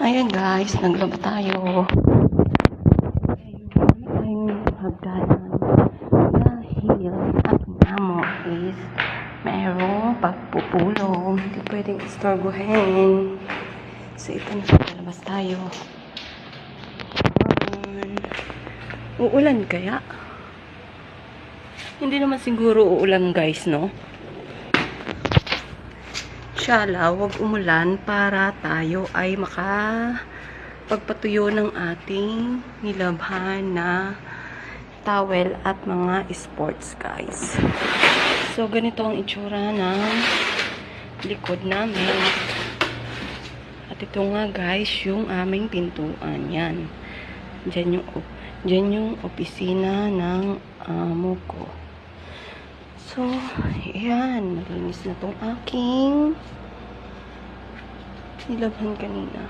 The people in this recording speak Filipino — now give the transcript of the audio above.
Ayan guys, naglaba tayo. Ayun, tayong hagdanan. Dahil ang amo is mayroong pagpupulong. Hindi pwedeng istorbohin. So ito na, lalabas tayo. Uulan kaya? Hindi naman siguro uulan guys, no? Inshallah, wag umulan para tayo ay makapagpatuyo ng ating nilabhan na towel at mga sports guys. So, ganito ang itsura ng likod namin. At ito nga guys, yung aming pintuan. Yan. Diyan yung opisina ng amo ko. So, yan. Malinis na tong aking nilabhan kanina.